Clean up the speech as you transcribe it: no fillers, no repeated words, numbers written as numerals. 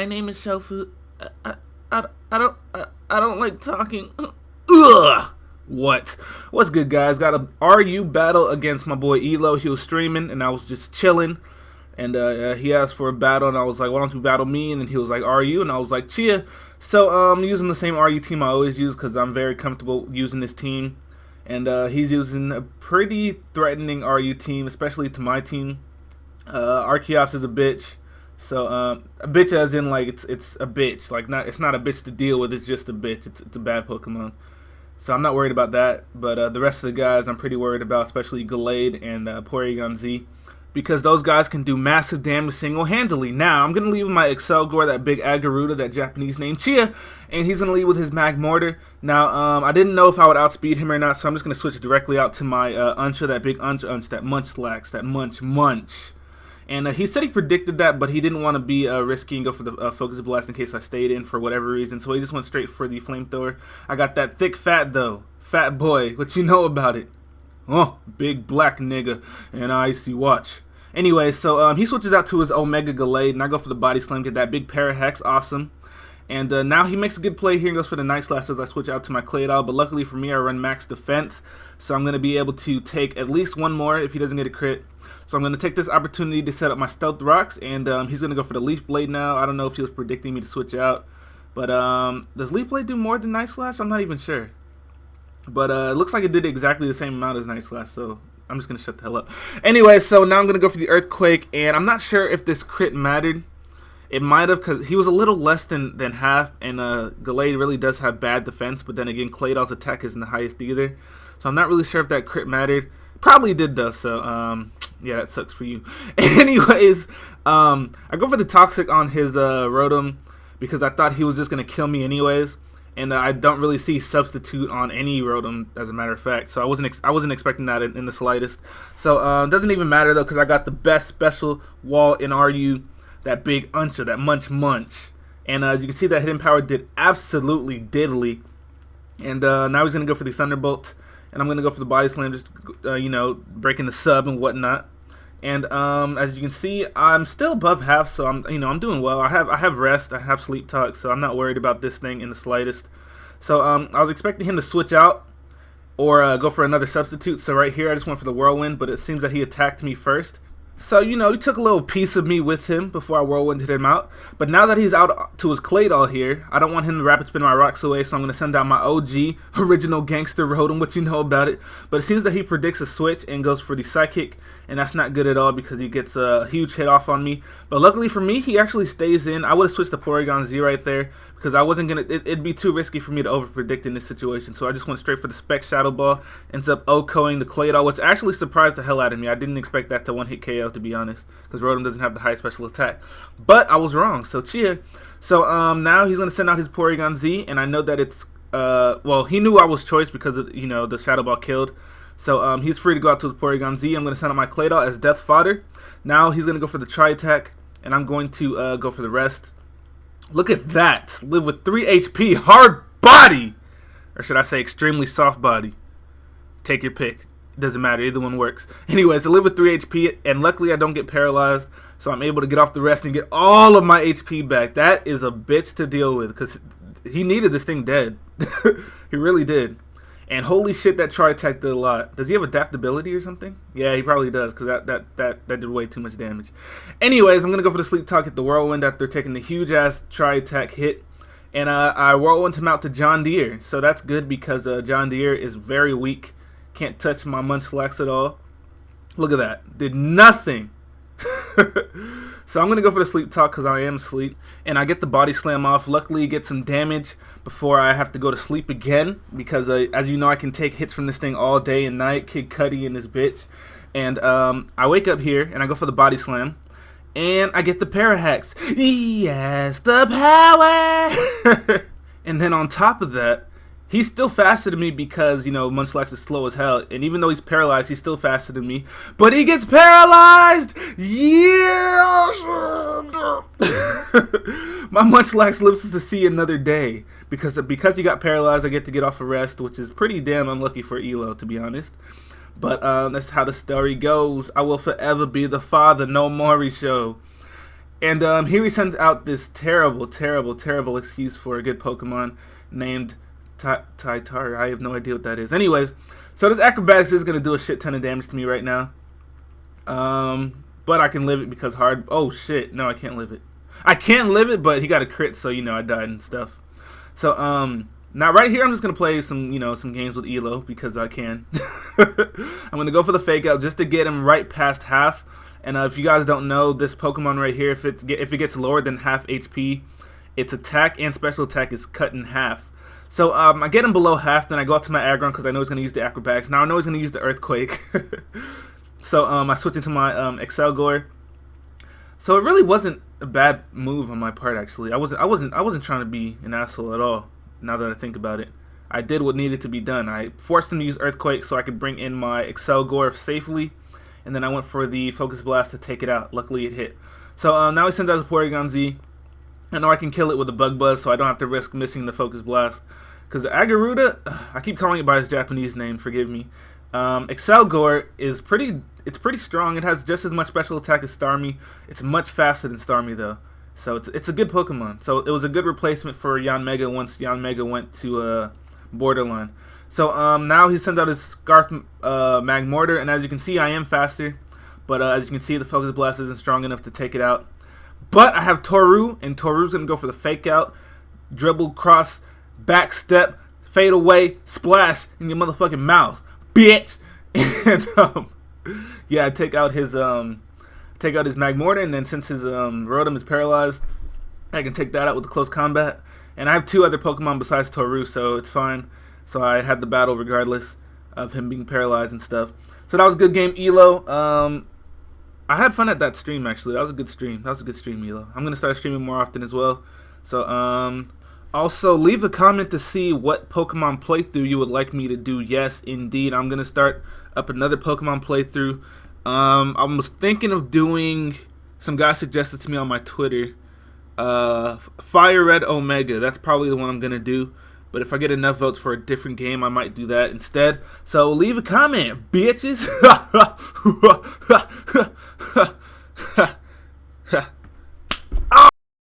my name is Shofu. I, I don't like talking. Ugh! What? What's good, guys? Got a RU battle against my boy Elo. He was streaming, and I was just chilling. And he asked for a battle, and I was like, why don't you battle me? And then he was like, RU, and I was like, chia. So I'm using the same RU team I always use because I'm very comfortable using this team. And he's using a pretty threatening RU team, especially to my team. Archeops is a bitch. So a bitch as in like it's a bitch. Like it's not a bitch to deal with, it's just a bitch. It's a bad Pokemon. So I'm not worried about that. But the rest of the guys I'm pretty worried about, especially Gallade and Porygon Z. Because those guys can do massive damage single-handedly. Now, I'm going to leave with my Excelgor, that big Agaruda, that Japanese name Chia, and he's going to lead with his Magmortar. Now, I didn't know if I would outspeed him or not, so I'm just going to switch directly out to my Unsha, that big Unch, that Munchlax, that Munch. And he said he predicted that, but he didn't want to be risky and go for the Focus Blast in case I stayed in for whatever reason, so he just went straight for the Flamethrower. I got that thick fat, though. Fat boy. What you know about it? Oh, big black nigga and icy watch. Anyway, so he switches out to his Omega Gallade, and I go for the Body Slam, get that big Parahex, awesome. And now he makes a good play here and goes for the Night Slash as I switch out to my Claydol, but luckily for me I run max defense, so I'm going to be able to take at least one more if he doesn't get a crit. So I'm going to take this opportunity to set up my Stealth Rocks, and he's going to go for the Leaf Blade now. I don't know if he was predicting me to switch out, but does Leaf Blade do more than Night Slash? I'm not even sure. But it looks like it did exactly the same amount as Night Slash, so I'm just going to shut the hell up. Anyway, so now I'm going to go for the Earthquake, and I'm not sure if this crit mattered. It might have, because he was a little less than half, and Gallade really does have bad defense, but then again, Claydol's attack isn't the highest either. So I'm not really sure if that crit mattered. Probably did, though, so yeah, that sucks for you. Anyways, I go for the Toxic on his Rotom, because I thought he was just going to kill me anyways. And I don't really see substitute on any Rotom, as a matter of fact. So I wasn't expecting that in the slightest. So it doesn't even matter though, because I got the best special wall in RU, that big Unsha, that Munch. And as you can see, that hidden power did absolutely diddly. And now he's gonna go for the Thunderbolt, and I'm gonna go for the Body Slam, just you know, breaking the sub and whatnot. And as you can see, I'm still above half, so I'm doing well. I have rest, I have sleep talk, so I'm not worried about this thing in the slightest. So I was expecting him to switch out or go for another substitute. So right here, I just went for the Whirlwind, but it seems that he attacked me first. So, you know, he took a little piece of me with him before I Whirlwinded him out. But now that he's out to his Claydol here, I don't want him to Rapid Spin my rocks away, so I'm going to send out my OG, original gangster Rotom, what you know about it. But it seems that he predicts a switch and goes for the Psychic, and that's not good at all because he gets a huge hit off on me. But luckily for me, he actually stays in. I would have switched to Porygon Z right there because I wasn't going to, it'd be too risky for me to over-predict in this situation. So I just went straight for the Spec Shadow Ball, ends up OHKOing the Claydol, which actually surprised the hell out of me. I didn't expect that to one-hit KO, to be honest, because Rotom doesn't have the high special attack. But I was wrong, so cheer. So now he's going to send out his Porygon Z, and I know that it's, well, he knew I was choice because, you know, the Shadow Ball killed. So he's free to go out to his Porygon Z. I'm going to send out my Claydol as Death Fodder. Now he's going to go for the Tri-Attack, and I'm going to go for the rest. Look at that. Live with 3 HP. Hard body. Or should I say extremely soft body. Take your pick. It doesn't matter. Either one works. Anyways, I live with 3 HP, and luckily I don't get paralyzed. So I'm able to get off the rest and get all of my HP back. That is a bitch to deal with because he needed this thing dead. He really did. And holy shit, that Tri-Attack did a lot. Does he have adaptability or something? Yeah, he probably does, because that did way too much damage. Anyways, I'm going to go for the Sleep Talk at the Whirlwind after taking the huge-ass Tri-Attack hit. And I Whirlwind him out to John Deere. So that's good because John Deere is very weak. Can't touch my Munchlax at all. Look at that. Did nothing. So I'm going to go for the Sleep Talk because I am asleep. And I get the Body Slam off. Luckily, get some damage before I have to go to sleep again. Because, as you know, I can take hits from this thing all day and night. Kid Cudi and this bitch. And I wake up here and I go for the Body Slam. And I get the Parahex. Yes, the power! And then on top of that, he's still faster than me because, you know, Munchlax is slow as hell. And even though he's paralyzed, he's still faster than me. But he gets paralyzed! Yeah! My Munchlax lives to see another day. Because he got paralyzed, I get to get off a rest, which is pretty damn unlucky for Elo, to be honest. But that's how the story goes. I will forever be the father, no more show. And here he sends out this terrible excuse for a good Pokemon named Taitar. I have no idea what that is. Anyways, so this Acrobatics is going to do a shit ton of damage to me right now. But I can live it because hard... Oh, shit. No, I can't live it. I can't live it, but he got a crit, so, you know, I died and stuff. So, now right here I'm just going to play some, you know, some games with Elo because I can. I'm going to go for the Fake Out just to get him right past half. And if you guys don't know, this Pokemon right here, if it gets lower than half HP, its attack and special attack is cut in half. So I get him below half, then I go out to my Aggron because I know he's going to use the Acrobatics. Now I know he's going to use the Earthquake. So I switch into my Excelgor. So it really wasn't a bad move on my part, actually. I wasn't trying to be an asshole at all. Now that I think about it, I did what needed to be done. I forced him to use Earthquake so I could bring in my Excelgor safely. And then I went for the Focus Blast to take it out. Luckily it hit. So now he sends out his Porygon Z. I know I can kill it with a Bug Buzz, so I don't have to risk missing the Focus Blast. Because the Agaruda, I keep calling it by its Japanese name, forgive me. Excelgor is pretty strong. It has just as much special attack as Starmie. It's much faster than Starmie though. So it's a good Pokemon. So it was a good replacement for Yanmega once Yanmega went to Borderline. So now he sends out his Scarf Magmortar, and as you can see, I am faster. But as you can see, the Focus Blast isn't strong enough to take it out. But I have Toru, and Toru's going to go for the Fake Out. Dribble, cross, back step, fade away, splash in your motherfucking mouth, bitch. And yeah, I take out his Magmortar, and then since his Rotom is paralyzed, I can take that out with the close combat. And I have two other Pokemon besides Toru, so it's fine. So I had the battle regardless of him being paralyzed and stuff. So that was a good game, Elo. I had fun at that stream, actually. That was a good stream. Elo. I'm going to start streaming more often as well. So, also, leave a comment to see what Pokemon playthrough you would like me to do. Yes, indeed. I'm going to start up another Pokemon playthrough. I was thinking of doing... Some guy suggested to me on my Twitter. Fire Red Omega. That's probably the one I'm going to do. But if I get enough votes for a different game, I might do that instead. So leave a comment, bitches.